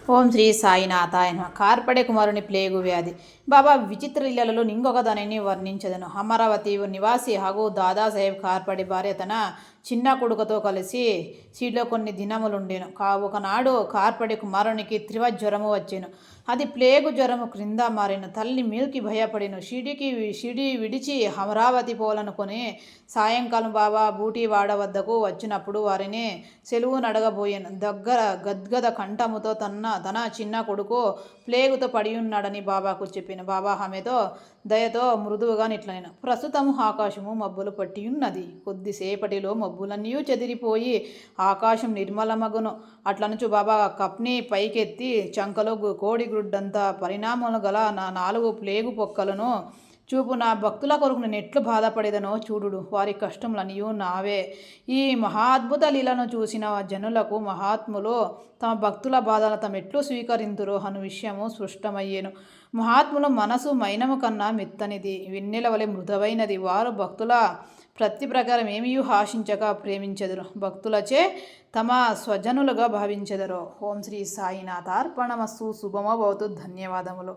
ఓం శ్రీ సాయినాథాయ నమః. కార్పడే కుమారుని ప్లేగు వ్యాధి. బాబా విచిత్ర లీలలలో నింగొక దానిని వర్ణించదను. అమరావతి నివాసి ಹಾಗೂ దాదాసాహెబ్ కార్పడే భార్య తన చిన్న కొడుకుతో కలిసి సీట్లో కొన్ని దినములుండెను. ఒకనాడు కార్పడే కుమారునికి తీవ్ర జ్వరము వచ్చెను. అది ప్లేగు జ్వరము క్రింద మారెను. తల్లి మిల్కి భయపడెను. షిడి విడిచి అమరావతి పోలనుకొని సాయంకాలం బాబా బూటివాడ వద్దకు వచ్చినప్పుడు వారిని సెలవు నడగబోయాను. గద్గద కంఠముతో తన చిన్న కొడుకు ప్లేగుతో పడి ఉన్నాడని బాబాకు చెప్పాను. బాబా ఆమెతో దయతో మృదువుగా నిట్లనెను. ప్రస్తుతము ఆకాశము మబ్బులు పట్టి ఉన్నది. కొద్దిసేపటిలో మబ్బులన్నీ చెదిరిపోయి ఆకాశం నిర్మలమగును. అట్లనుచు బాబా కప్ని పైకెత్తి చంకలో కోడిగ్రుడ్డంత పరిణామములు గల నా 4 ప్లేగు పొక్కలను చూపు. నా భక్తుల కొరకు నేను ఎట్లు బాధపడేదనో చూడుడు. వారి కష్టములనియు నావే. ఈ మహాద్భుత లీలను చూసిన జనులకు మహాత్ములు తమ భక్తుల బాధలు తమెట్లు స్వీకరింతురో అను విషయము స్పష్టమయ్యేను. మహాత్ముల మనసు మైనము కన్నా మెత్తనిది, వెన్నెల వలె మృదువైనది. వారు భక్తుల ప్రతి ప్రకారం ఏమీ ఆశించక ప్రేమించెదరు. భక్తులచే తమ స్వజనులుగా భావించెదరు. ఓం శ్రీ సాయినాథార్పణమస్తు. శుభమో భవతు. ధన్యవాదములు.